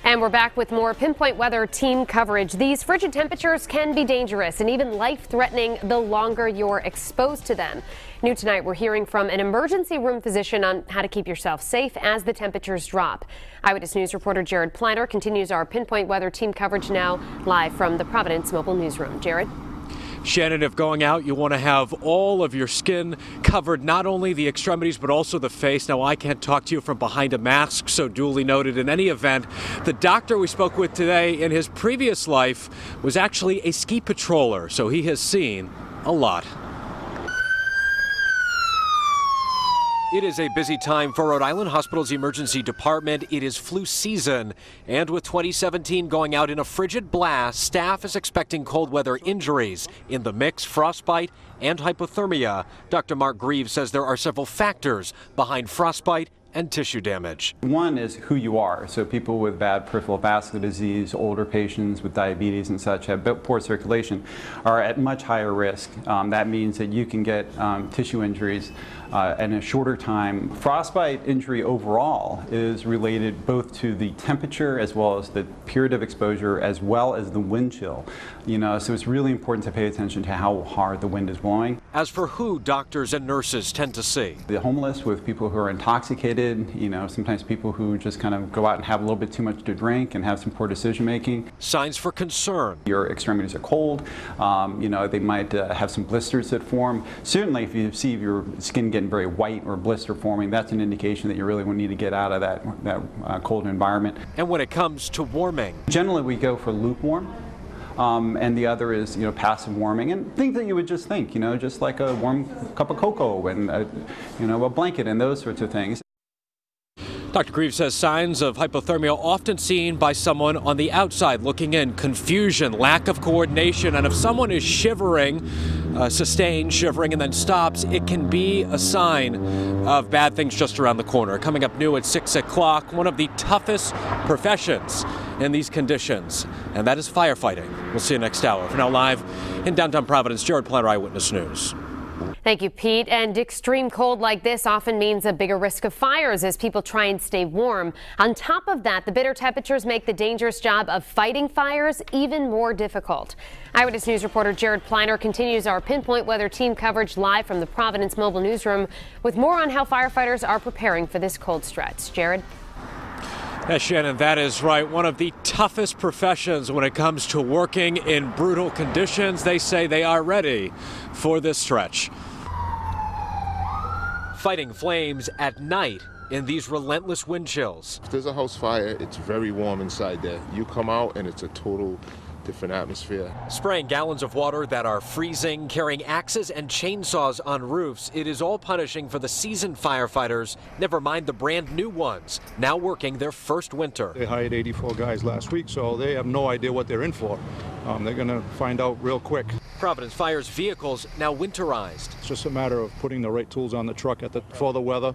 And we're back with more Pinpoint Weather team coverage. These frigid temperatures can be dangerous and even life-threatening the longer you're exposed to them. New tonight, we're hearing from an emergency room physician on how to keep yourself safe as the temperatures drop. Eyewitness News reporter Jared Pliner continues our Pinpoint Weather team coverage now live from the Providence Mobile Newsroom. Jared? Shannon, if going out, you want to have all of your skin covered, not only the extremities, but also the face. Now, I can't talk to you from behind a mask, so duly noted. In any event, the doctor we spoke with today in his previous life was actually a ski patroller, so he has seen a lot. It is a busy time for Rhode Island Hospital's emergency department. It is flu season, and with 2017 going out in a frigid blast, staff is expecting cold weather injuries. In the mix, frostbite and hypothermia. Dr. Mark Greaves says there are several factors behind frostbite and tissue damage. One is who you are. So people with bad peripheral vascular disease, older patients with diabetes and such have poor circulation are at much higher risk. That means that you can get tissue injuries in a shorter time. Frostbite injury overall is related both to the temperature as well as the period of exposure as well as the wind chill. So it's really important to pay attention to how hard the wind is blowing. As for who doctors and nurses tend to see, the homeless, with people who are intoxicated, sometimes people who just kind of go out and have a little bit too much to drink and have some poor decision making. Signs for concern. Your extremities are cold. They might have some blisters that form. Certainly if you see your skin getting very white or blister forming, that's an indication that you really need to get out of that cold environment. And when it comes to warming, generally we go for lukewarm. And the other is, passive warming, and things that you would just think, just like a warm cup of cocoa and, a blanket and those sorts of things. Dr. Greaves says signs of hypothermia often seen by someone on the outside looking in. Confusion, lack of coordination, and if someone is shivering, sustained shivering and then stops, it can be a sign of bad things just around the corner. Coming up new at 6 o'clock, one of the toughest professions in these conditions, and that is firefighting. We'll see you next hour. For now, live in downtown Providence, Jared Pliner, Eyewitness News. Thank you, Pete. And extreme cold like this often means a bigger risk of fires as people try and stay warm. On top of that, the bitter temperatures make the dangerous job of fighting fires even more difficult. Eyewitness News reporter Jared Pliner continues our Pinpoint Weather team coverage live from the Providence Mobile Newsroom with more on how firefighters are preparing for this cold stretch. Jared? Yes, Shannon, that is right. One of the toughest professions when it comes to working in brutal conditions. They say they are ready for this stretch. Fighting flames at night in these relentless wind chills. If there's a house fire, it's very warm inside there. You come out and it's a total different atmosphere. Spraying gallons of water that are freezing, carrying axes and chainsaws on roofs. It is all punishing for the seasoned firefighters, never mind the brand new ones, now working their first winter. They hired 84 guys last week, so they have no idea what they're in for. They're going to find out real quick. Providence Fire's vehicles now winterized. It's just a matter of putting the right tools on the truck for the weather,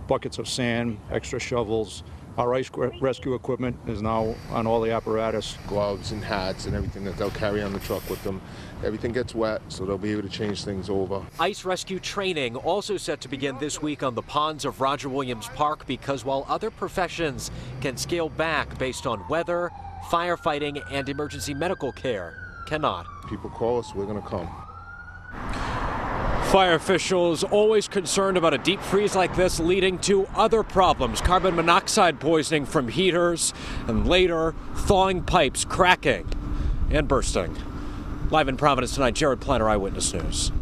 buckets of sand, extra shovels. Our ice rescue equipment is now on all the apparatus. Gloves and hats and everything that they'll carry on the truck with them. Everything gets wet, so they'll be able to change things over. Ice rescue training also set to begin this week on the ponds of Roger Williams Park, because while other professions can scale back based on weather, firefighting and emergency medical care cannot. People call us, we're going to come. Fire officials always concerned about a deep freeze like this leading to other problems. Carbon monoxide poisoning from heaters, and later thawing pipes cracking and bursting. Live in Providence tonight, Jared Pliner, Eyewitness News.